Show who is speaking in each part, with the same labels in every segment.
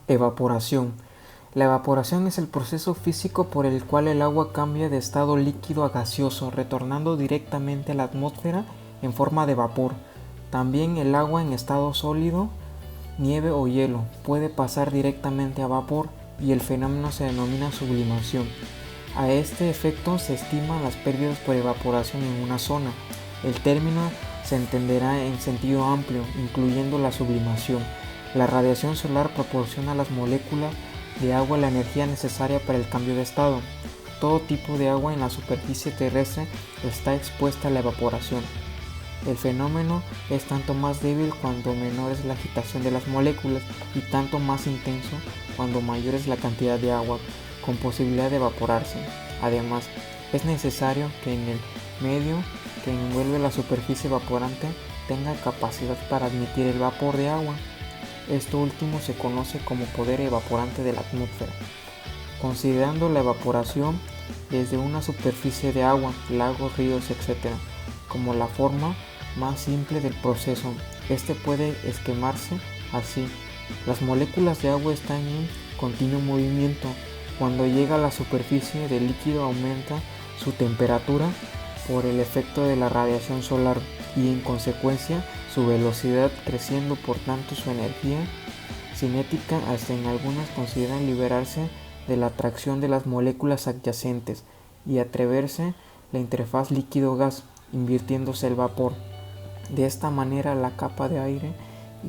Speaker 1: Evaporación. La evaporación es el proceso físico por el cual el agua cambia de estado líquido a gaseoso, retornando directamente a la atmósfera en forma de vapor. También el agua en estado sólido, nieve o hielo, puede pasar directamente a vapor y el fenómeno se denomina sublimación. A este efecto se estiman las pérdidas por evaporación en una zona. El término se entenderá en sentido amplio, incluyendo la sublimación. La radiación solar proporciona a las moléculas de agua la energía necesaria para el cambio de estado. Todo tipo de agua en la superficie terrestre está expuesta a la evaporación. El fenómeno es tanto más débil cuanto menor es la agitación de las moléculas y tanto más intenso cuando mayor es la cantidad de agua con posibilidad de evaporarse. Además, es necesario que en el medio que envuelve la superficie evaporante tenga capacidad para admitir el vapor de agua. Esto último se conoce como poder evaporante de la atmósfera. Considerando la evaporación desde una superficie de agua, lagos, ríos, etc., como la forma más simple del proceso, este puede esquemarse así. Las moléculas de agua están en continuo movimiento. Cuando llega a la superficie del líquido aumenta su temperatura por el efecto de la radiación solar y en consecuencia su velocidad, creciendo por tanto su energía cinética, hasta en algunas consideran liberarse de la atracción de las moléculas adyacentes y atreverse la interfaz líquido-gas, invirtiéndose el vapor. De esta manera la capa de aire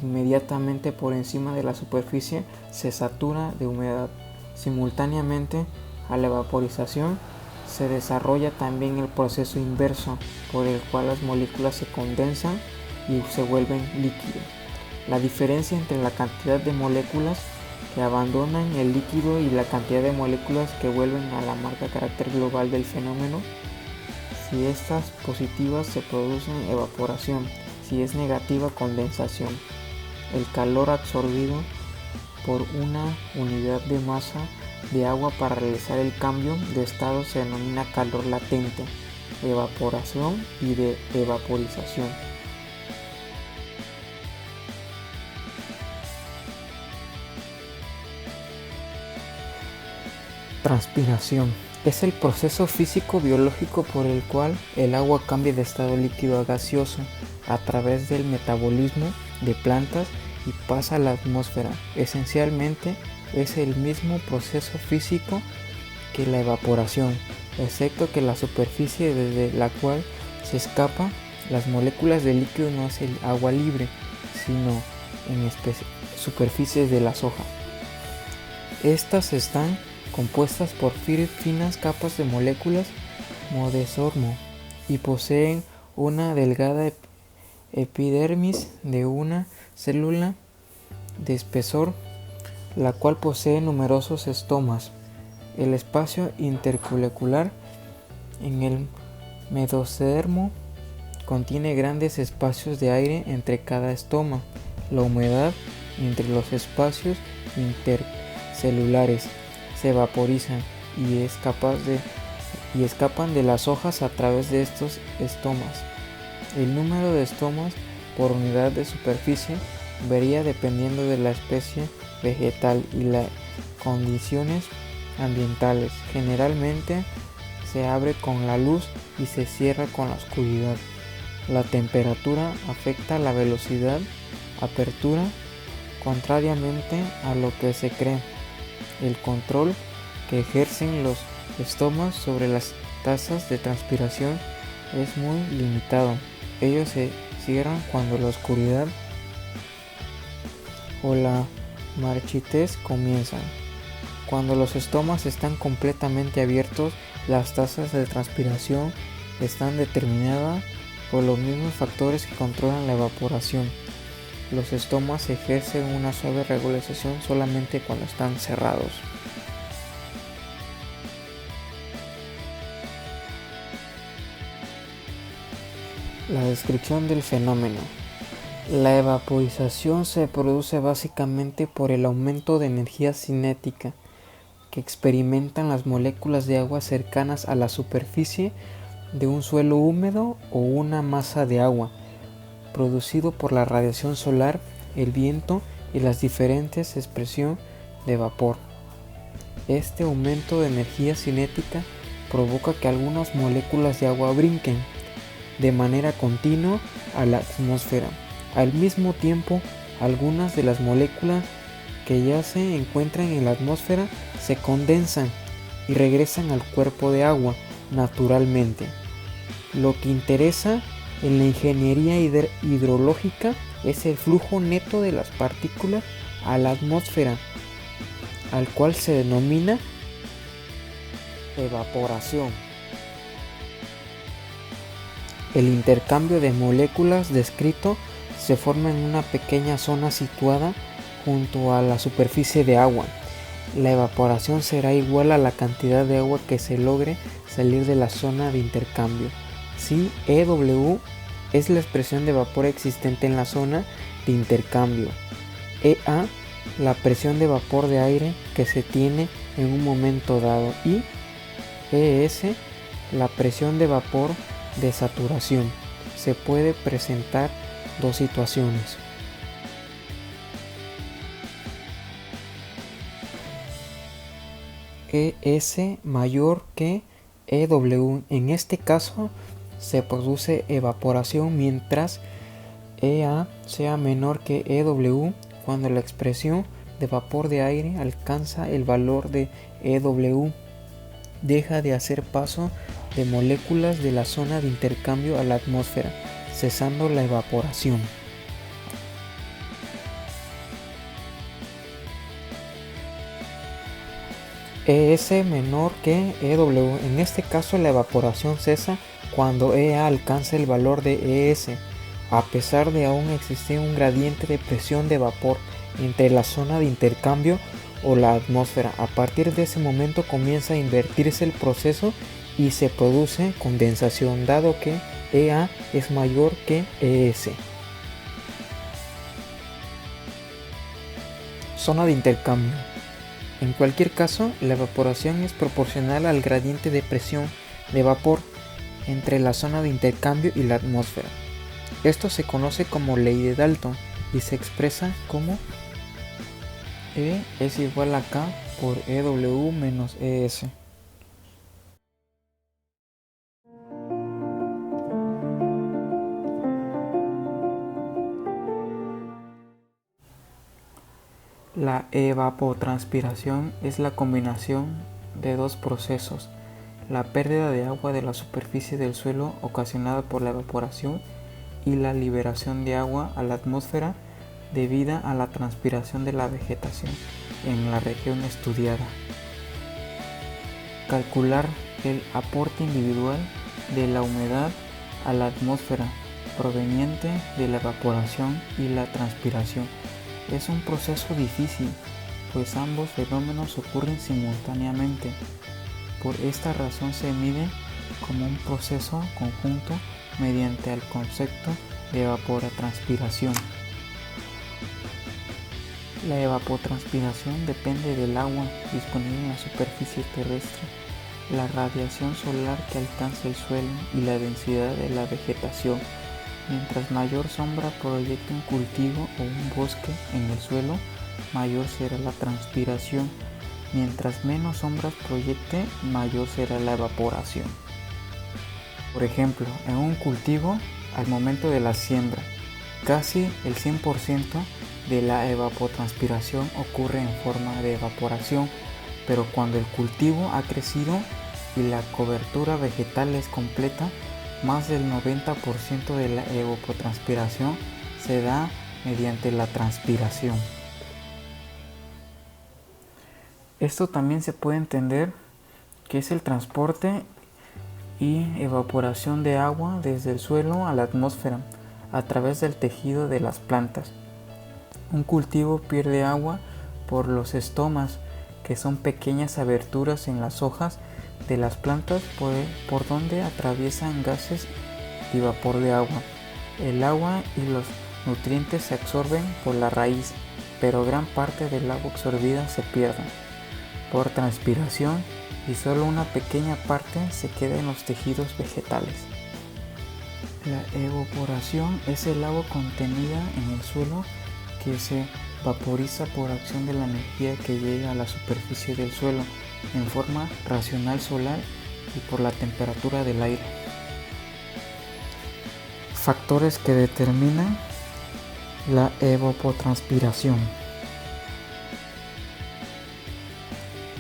Speaker 1: inmediatamente por encima de la superficie se satura de humedad. Simultáneamente a la vaporización se desarrolla también el proceso inverso, por el cual las moléculas se condensan y se vuelven líquido. La diferencia entre la cantidad de moléculas que abandonan el líquido y la cantidad de moléculas que vuelven a la marca carácter global del fenómeno. Si estas positivas se producen evaporación, si es negativa condensación. El calor absorbido por una unidad de masa de agua para realizar el cambio de estado se denomina calor latente, de evaporación y de evaporización. Transpiración. Es el proceso físico-biológico por el cual el agua cambia de estado líquido a gaseoso a través del metabolismo de plantas y pasa a la atmósfera. Esencialmente es el mismo proceso físico que la evaporación, excepto que la superficie desde la cual se escapa las moléculas de líquido no es el agua libre, sino en superficies de las hojas. Estas están compuestas por finas capas de moléculas modesormo y poseen una delgada epidermis de una célula de espesor, la cual posee numerosos estomas. El espacio intermolecular en el mesodermo contiene grandes espacios de aire entre cada estoma. La humedad entre los espacios intercelulares se vaporizan y escapan de las hojas a través de estos estomas. El número de estomas por unidad de superficie varía dependiendo de la especie vegetal y las condiciones ambientales. Generalmente se abre con la luz y se cierra con la oscuridad. La temperatura afecta la velocidad apertura, contrariamente a lo que se cree. El control que ejercen los estomas sobre las tasas de transpiración es muy limitado. Ellos se cierran cuando la oscuridad o la marchitez comienzan. Cuando los estomas están completamente abiertos, las tasas de transpiración están determinadas por los mismos factores que controlan la evaporación. Los estomas ejercen una suave regulación solamente cuando están cerrados. La descripción del fenómeno. La evaporización se produce básicamente por el aumento de energía cinética que experimentan las moléculas de agua cercanas a la superficie de un suelo húmedo o una masa de agua, producido por la radiación solar, el viento y las diferentes expresiones de vapor. Este aumento de energía cinética provoca que algunas moléculas de agua brinquen de manera continua a la atmósfera. Al mismo tiempo, algunas de las moléculas que ya se encuentran en la atmósfera se condensan y regresan al cuerpo de agua naturalmente. Lo que interesa en la ingeniería hidrológica es el flujo neto de las partículas a la atmósfera, al cual se denomina evaporación. El intercambio de moléculas descrito se forma en una pequeña zona situada junto a la superficie de agua. La evaporación será igual a la cantidad de agua que se logre salir de la zona de intercambio. Si EW es la expresión de vapor existente en la zona de intercambio, EA la presión de vapor de aire que se tiene en un momento dado y ES la presión de vapor de saturación. Se puede presentar dos situaciones. ES mayor que EW. En este caso se produce evaporación, mientras EA sea menor que EW cuando la expresión de vapor de aire alcanza el valor de EW. Deja de hacer paso de moléculas de la zona de intercambio a la atmósfera, cesando la evaporación. ES menor que EW. En este caso la evaporación cesa cuando EA alcanza el valor de ES, a pesar de aún existir un gradiente de presión de vapor entre la zona de intercambio o la atmósfera. A partir de ese momento comienza a invertirse el proceso y se produce condensación, dado que EA es mayor que ES. Zona de intercambio. En cualquier caso, la evaporación es proporcional al gradiente de presión de vapor entre la zona de intercambio y la atmósfera. Esto se conoce como ley de Dalton y se expresa como E es igual a K por EW menos ES. La evapotranspiración es la combinación de dos procesos: la pérdida de agua de la superficie del suelo ocasionada por la evaporación y la liberación de agua a la atmósfera debida a la transpiración de la vegetación en la región estudiada. Calcular el aporte individual de la humedad a la atmósfera proveniente de la evaporación y la transpiración es un proceso difícil, pues ambos fenómenos ocurren simultáneamente. Por esta razón se mide como un proceso conjunto mediante el concepto de evapotranspiración. La evapotranspiración depende del agua disponible en la superficie terrestre, la radiación solar que alcanza el suelo y la densidad de la vegetación. Mientras mayor sombra proyecte un cultivo o un bosque en el suelo, mayor será la transpiración. Mientras menos sombras proyecte, mayor será la evaporación. Por ejemplo, en un cultivo, al momento de la siembra, casi el 100% de la evapotranspiración ocurre en forma de evaporación, pero cuando el cultivo ha crecido y la cobertura vegetal es completa, más del 90% de la evapotranspiración se da mediante la transpiración. Esto también se puede entender que es el transporte y evaporación de agua desde el suelo a la atmósfera a través del tejido de las plantas. Un cultivo pierde agua por los estomas, que son pequeñas aberturas en las hojas de las plantas por donde atraviesan gases y vapor de agua. El agua y los nutrientes se absorben por la raíz, pero gran parte del agua absorbida se pierde por transpiración y solo una pequeña parte se queda en los tejidos vegetales. La evaporación es el agua contenida en el suelo que se vaporiza por acción de la energía que llega a la superficie del suelo en forma racional solar y por la temperatura del aire. Factores que determinan la evapotranspiración.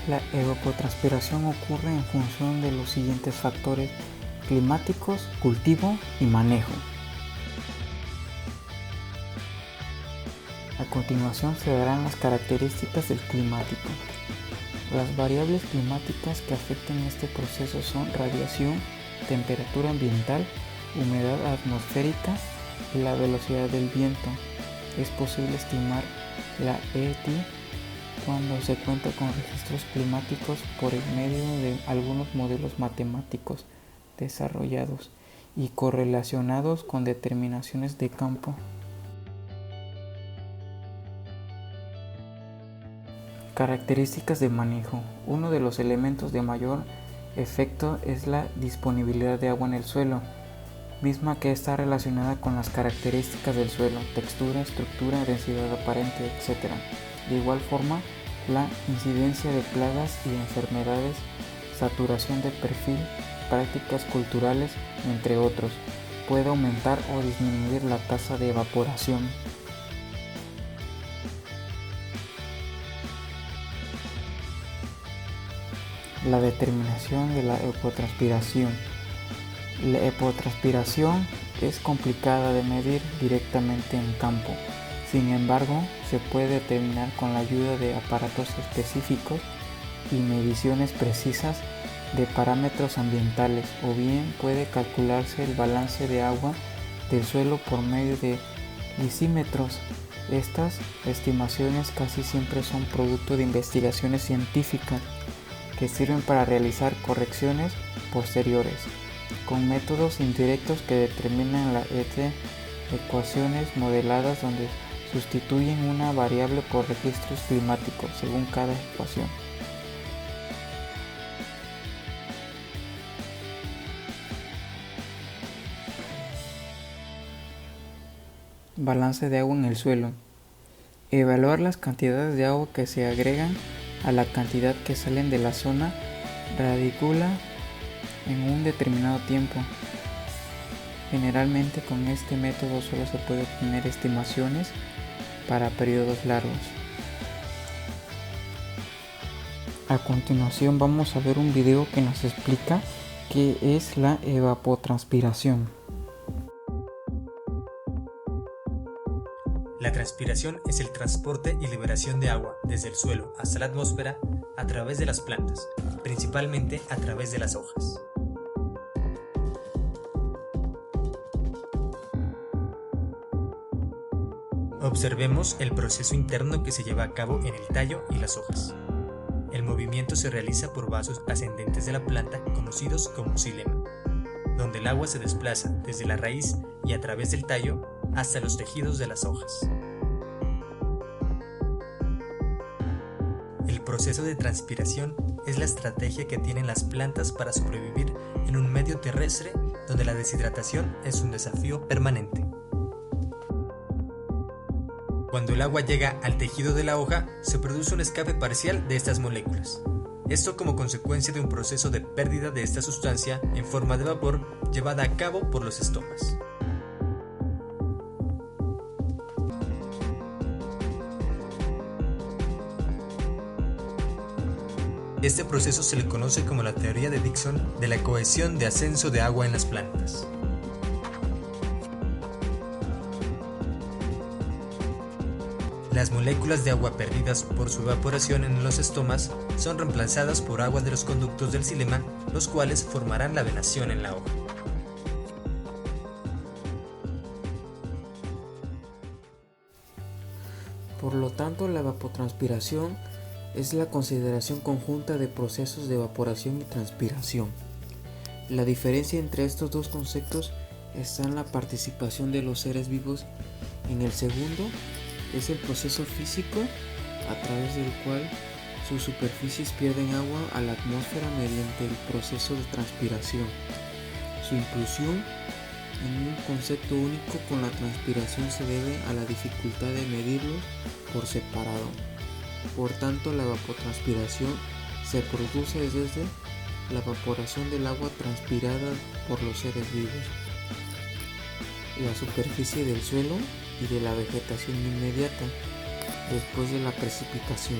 Speaker 1: La evapotranspiración ocurre en función de los siguientes factores climáticos, cultivo y manejo. A continuación se darán las características del climático. Las variables climáticas que afectan este proceso son radiación, temperatura ambiental, humedad atmosférica y la velocidad del viento. Es posible estimar la ET cuando se cuenta con registros climáticos por el medio de algunos modelos matemáticos desarrollados y correlacionados con determinaciones de campo. Características de manejo. Uno de los elementos de mayor efecto es la disponibilidad de agua en el suelo, misma que está relacionada con las características del suelo, textura, estructura, densidad aparente, etc. De igual forma, la incidencia de plagas y enfermedades, saturación de perfil, prácticas culturales, entre otros, puede aumentar o disminuir la tasa de evaporación. La determinación de la evapotranspiración. La evapotranspiración es complicada de medir directamente en campo. Sin embargo, se puede determinar con la ayuda de aparatos específicos y mediciones precisas de parámetros ambientales, o bien puede calcularse el balance de agua del suelo por medio de lisímetros. Estas estimaciones casi siempre son producto de investigaciones científicas que sirven para realizar correcciones posteriores con métodos indirectos que determinan la ET, ecuaciones modeladas donde sustituyen una variable por registros climáticos según cada ecuación. Balance de agua en el suelo. Evaluar las cantidades de agua que se agregan a la cantidad que salen de la zona radicula en un determinado tiempo. Generalmente con este método solo se puede obtener estimaciones para periodos largos. A continuación vamos a ver un video que nos explica qué es la evapotranspiración.
Speaker 2: La transpiración es el transporte y liberación de agua desde el suelo hasta la atmósfera a través de las plantas, principalmente a través de las hojas. Observemos el proceso interno que se lleva a cabo en el tallo y las hojas. El movimiento se realiza por vasos ascendentes de la planta conocidos como xilema, donde el agua se desplaza desde la raíz y a través del tallo hasta los tejidos de las hojas. El proceso de transpiración es la estrategia que tienen las plantas para sobrevivir en un medio terrestre donde la deshidratación es un desafío permanente. Cuando el agua llega al tejido de la hoja, se produce un escape parcial de estas moléculas. Esto como consecuencia de un proceso de pérdida de esta sustancia en forma de vapor llevada a cabo por los estomas. Este proceso se le conoce como la teoría de Dickson de la cohesión de ascenso de agua en las plantas. Las moléculas de agua perdidas por su evaporación en los estomas son reemplazadas por agua de los conductos del xilema, los cuales formarán la venación en la hoja.
Speaker 1: Por lo tanto, la evapotranspiración es la consideración conjunta de procesos de evaporación y transpiración. La diferencia entre estos dos conceptos está en la participación de los seres vivos. En el segundo es el proceso físico a través del cual sus superficies pierden agua a la atmósfera mediante el proceso de transpiración. Su inclusión en un concepto único con la transpiración se debe a la dificultad de medirlos por separado. Por tanto, la evapotranspiración se produce desde la evaporación del agua transpirada por los seres vivos, la superficie del suelo y de la vegetación inmediata después de la precipitación,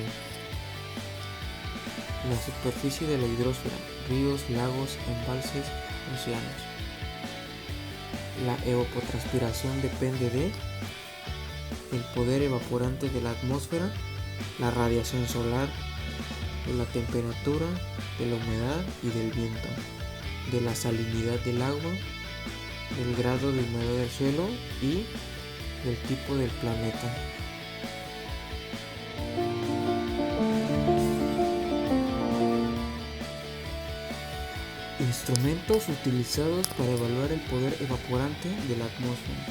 Speaker 1: la superficie de la hidrosfera, ríos, lagos, embalses, océanos. La evapotranspiración depende de el poder evaporante de la atmósfera, la radiación solar, de la temperatura, de la humedad y del viento, de la salinidad del agua, del grado de humedad del suelo y del tipo del planeta. Instrumentos utilizados para evaluar el poder evaporante de la atmósfera.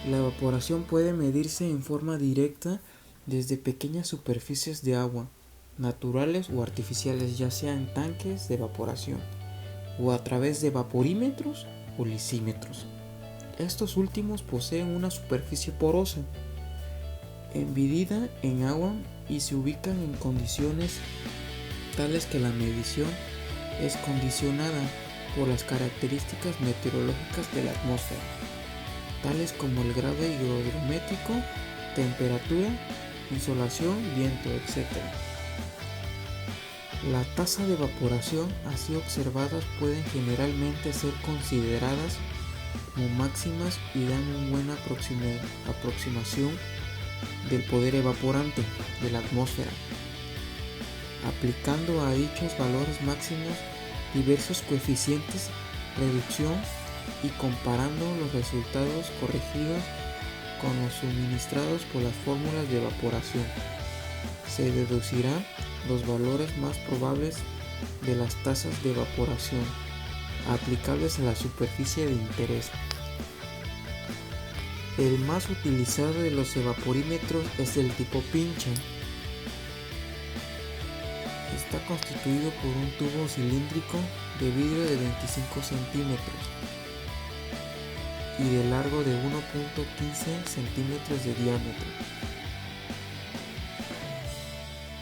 Speaker 1: La evaporación puede medirse en forma directa desde pequeñas superficies de agua, naturales o artificiales, ya sea en tanques de evaporación o a través de vaporímetros o lisímetros. Estos últimos poseen una superficie porosa, embebida en agua y se ubican en condiciones tales que la medición es condicionada por las características meteorológicas de la atmósfera, tales como el grado higrométrico, temperatura, insolación, viento, etc. La tasa de evaporación así observadas pueden generalmente ser consideradas como máximas y dan una buena aproximación del poder evaporante de la atmósfera, aplicando a dichos valores máximos diversos coeficientes de reducción y comparando los resultados corregidos con los suministrados por las fórmulas de evaporación. Se deducirán los valores más probables de las tasas de evaporación aplicables a la superficie de interés. El más utilizado de los evaporímetros es el tipo pincha. Está constituido por un tubo cilíndrico de vidrio de 25 centímetros y de largo de 1.15 centímetros de diámetro.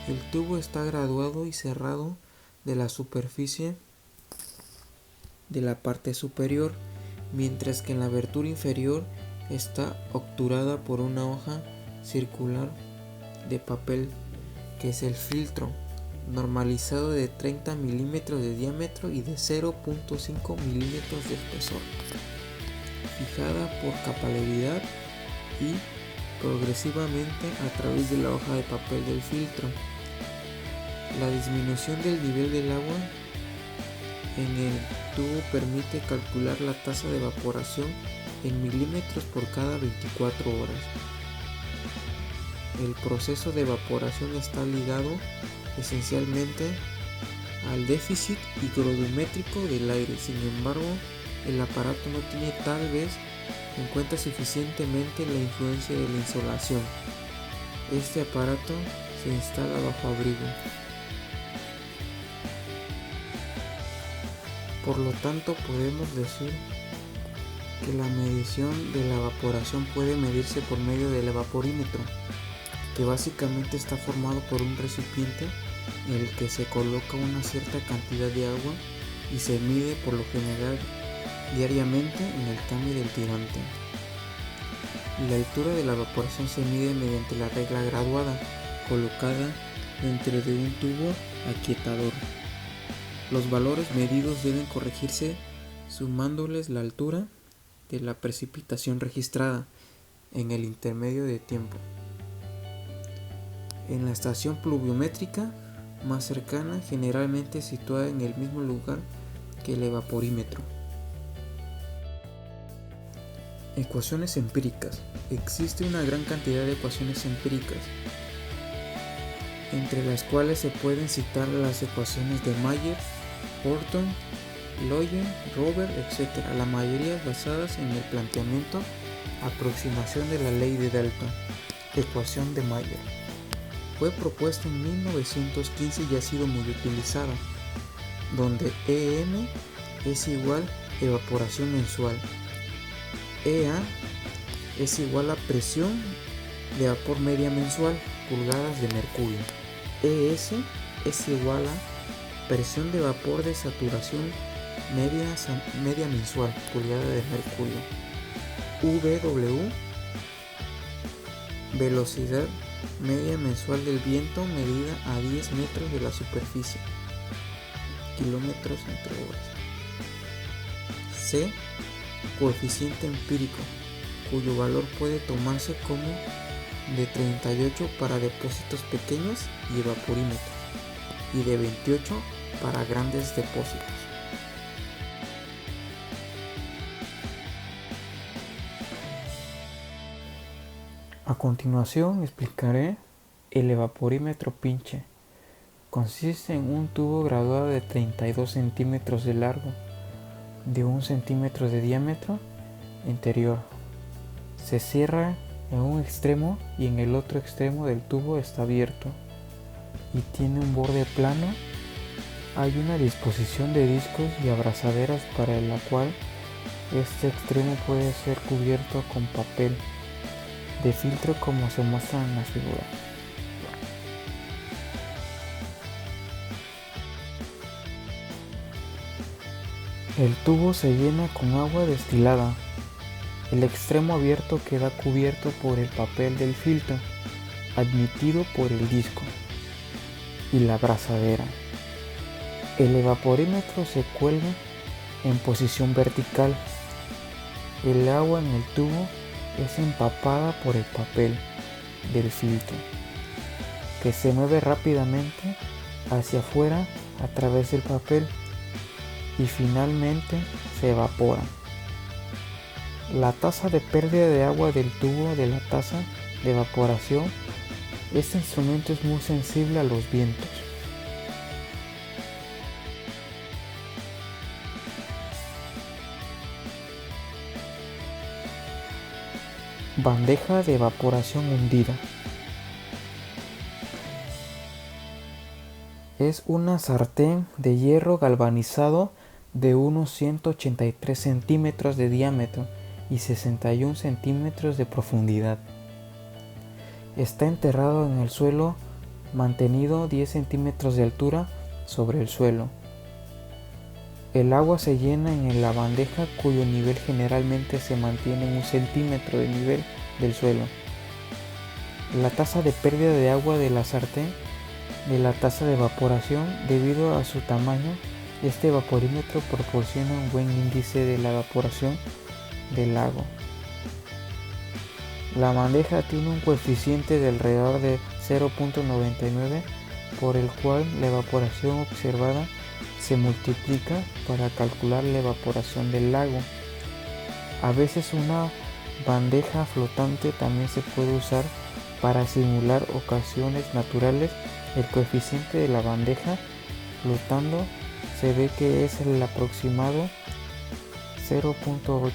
Speaker 1: El tubo está graduado y cerrado de la superficie de la parte superior, mientras que en la abertura inferior está obturada por una hoja circular de papel, que es el filtro, normalizado de 30 milímetros de diámetro y de 0.5 milímetros de espesor, fijada por capilaridad y progresivamente a través de la hoja de papel del filtro. La disminución del nivel del agua en el tubo permite calcular la tasa de evaporación en milímetros por cada 24 horas. El proceso de evaporación está ligado esencialmente al déficit higrométrico del aire. Sin embargo, el aparato no tiene tal vez en cuenta suficientemente la influencia de la insolación. Este aparato se instala bajo abrigo. Por lo tanto, podemos decir que la medición de la evaporación puede medirse por medio del evaporímetro, que básicamente está formado por un recipiente en el que se coloca una cierta cantidad de agua y se mide por lo general diariamente en el cambio del tirante. La altura de la evaporación se mide mediante la regla graduada colocada dentro de un tubo aquietador. Los valores medidos deben corregirse sumándoles la altura de la precipitación registrada en el intermedio de tiempo en la estación pluviométrica más cercana, generalmente situada en el mismo lugar que el evaporímetro. Ecuaciones empíricas. Existe una gran cantidad de ecuaciones empíricas, entre las cuales se pueden citar las ecuaciones de Mayer, Horton, Loyen, Robert, etc. La mayoría basadas en el planteamiento aproximación de la ley de Dalton. Ecuación de Mayer fue propuesta en 1915 y ha sido muy utilizada, donde EM es igual evaporación mensual. EA es igual a presión de vapor media mensual, pulgadas de mercurio. ES es igual a presión de vapor de saturación media mensual, pulgada de mercurio. VW, velocidad media mensual del viento medida a 10 metros de la superficie, kilómetros entre horas. C, coeficiente empírico, cuyo valor puede tomarse como de 38 para depósitos pequeños y evaporímetros, y de 28 para grandes depósitos. A continuación explicaré el evaporímetro pinche. Consiste en un tubo graduado de 32 centímetros de largo, de 1 centímetro de diámetro interior. Se cierra en un extremo y en el otro extremo del tubo está abierto y tiene un borde plano. Hay una disposición de discos y abrazaderas para la cual este extremo puede ser cubierto con papel de filtro como se muestra en la figura. El tubo se llena con agua destilada. El extremo abierto queda cubierto por el papel del filtro, admitido por el disco, y la abrazadera. El evaporímetro se cuelga en posición vertical. El agua en el tubo es empapada por el papel del filtro, que se mueve rápidamente hacia afuera a través del papel y finalmente se evapora. La tasa de pérdida de agua del tubo de la tasa de evaporación. Este instrumento es muy sensible a los vientos. Bandeja de evaporación hundida. Es una sartén de hierro galvanizado de unos 183 centímetros de diámetro y 61 centímetros de profundidad. Está enterrado en el suelo, mantenido 10 centímetros de altura sobre el suelo. El agua se llena en la bandeja, cuyo nivel generalmente se mantiene en 1 centímetro de nivel del suelo. La tasa de pérdida de agua de la sartén de la tasa de evaporación. Debido a su tamaño, este evaporímetro proporciona un buen índice de la evaporación del lago. La bandeja tiene un coeficiente de alrededor de 0.99, por el cual la evaporación observada se multiplica para calcular la evaporación del lago. A veces una bandeja flotante también se puede usar para simular ocasiones naturales. El coeficiente de la bandeja flotando se ve que es el aproximado 0.8.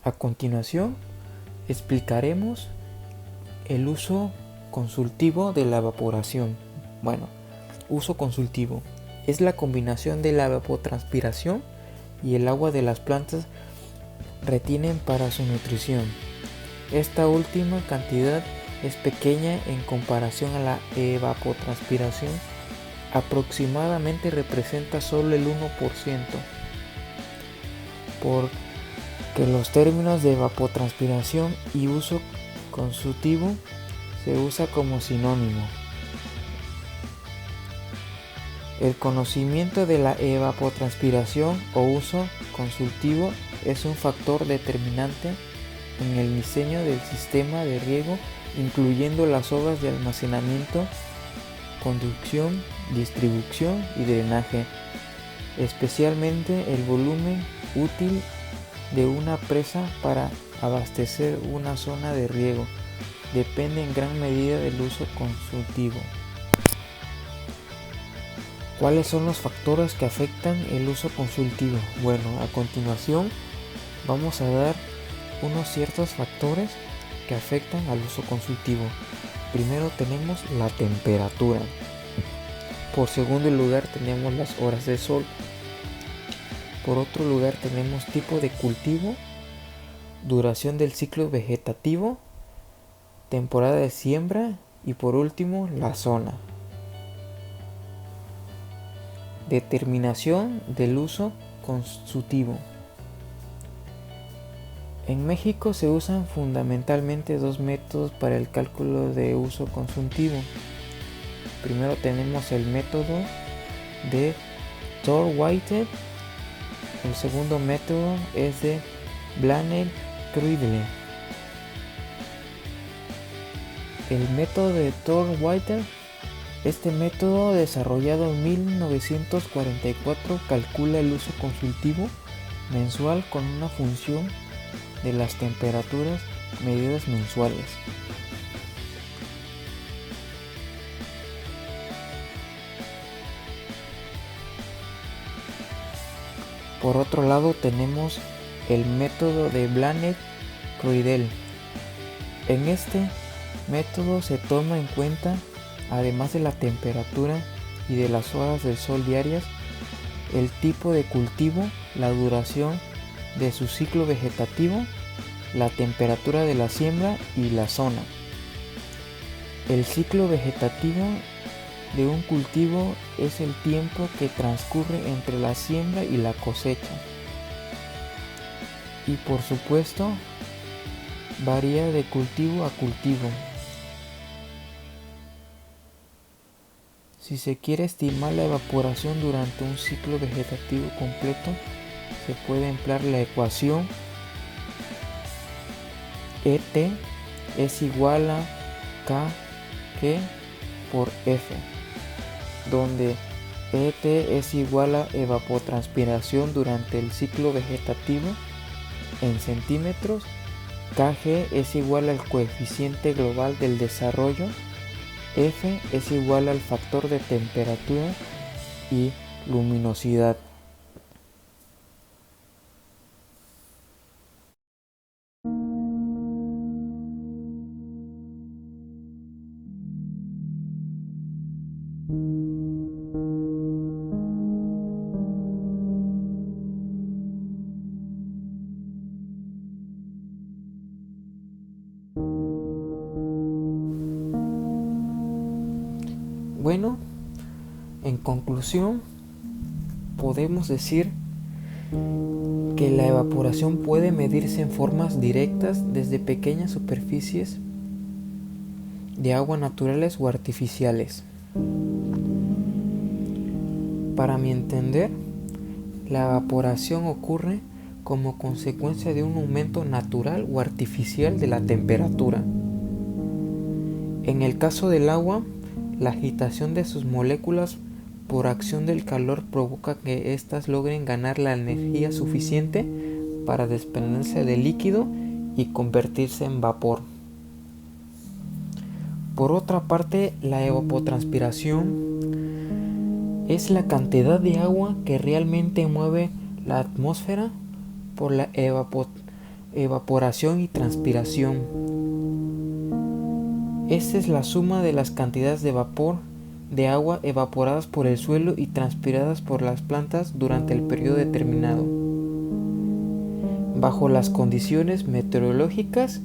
Speaker 1: A continuación, explicaremos el uso consultivo de la evaporación. Uso consultivo es la combinación de la evapotranspiración y el agua de las plantas retienen para su nutrición. Esta última cantidad es pequeña en comparación a la evapotranspiración, aproximadamente representa solo el 1%. Porque los términos de evapotranspiración y uso consultivo se usa como sinónimo. El conocimiento de la evapotranspiración o uso consultivo es un factor determinante en el diseño del sistema de riego, incluyendo las obras de almacenamiento, conducción, distribución y drenaje, especialmente el volumen útil de una presa para abastecer una zona de riego. Depende en gran medida del uso consultivo. ¿Cuáles son los factores que afectan el uso consultivo? A continuación vamos a dar unos ciertos factores que afectan al uso consultivo. Primero tenemos la temperatura. Por segundo lugar tenemos las horas de sol. Por otro lugar tenemos tipo de cultivo, duración del ciclo vegetativo, temporada de siembra y por último la zona. Determinación del uso consultivo. En México se usan fundamentalmente dos métodos para el cálculo de uso consultivo. Primero tenemos el método de Thorndike. El segundo método es de Blanet-Creidel. El método de Thorndike, este método desarrollado en 1944 calcula el uso consultivo mensual con una función de las temperaturas medidas mensuales. Por otro lado tenemos el método de Blanet-Creidel. En este método se toma en cuenta, además de la temperatura y de las horas del sol diarias, el tipo de cultivo, la duración de su ciclo vegetativo, la temperatura de la siembra y la zona. El ciclo vegetativo de un cultivo es el tiempo que transcurre entre la siembra y la cosecha. Y por supuesto, varía de cultivo a cultivo. Si se quiere estimar la evaporación durante un ciclo vegetativo completo, se puede emplear la ecuación ET es igual a KG por F, donde ET es igual a evapotranspiración durante el ciclo vegetativo en centímetros, KG es igual al coeficiente global del desarrollo, F es igual al factor de temperatura y luminosidad. Bueno, en conclusión, podemos decir que la evaporación puede medirse en formas directas desde pequeñas superficies de agua naturales o artificiales. Para mi entender, la evaporación ocurre como consecuencia de un aumento natural o artificial de la temperatura. En el caso del agua, la agitación de sus moléculas por acción del calor provoca que éstas logren ganar la energía suficiente para desprenderse del líquido y convertirse en vapor. Por otra parte, la evapotranspiración es la cantidad de agua que realmente mueve la atmósfera por la evaporación y transpiración. Esta es la suma de las cantidades de vapor de agua evaporadas por el suelo y transpiradas por las plantas durante el periodo determinado, bajo las condiciones meteorológicas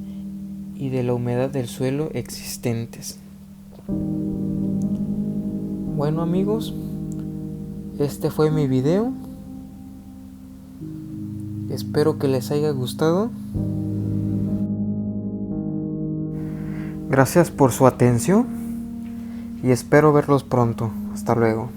Speaker 1: y de la humedad del suelo existentes. Bueno amigos, este fue mi video. Espero que les haya gustado. Gracias por su atención y espero verlos pronto. Hasta luego.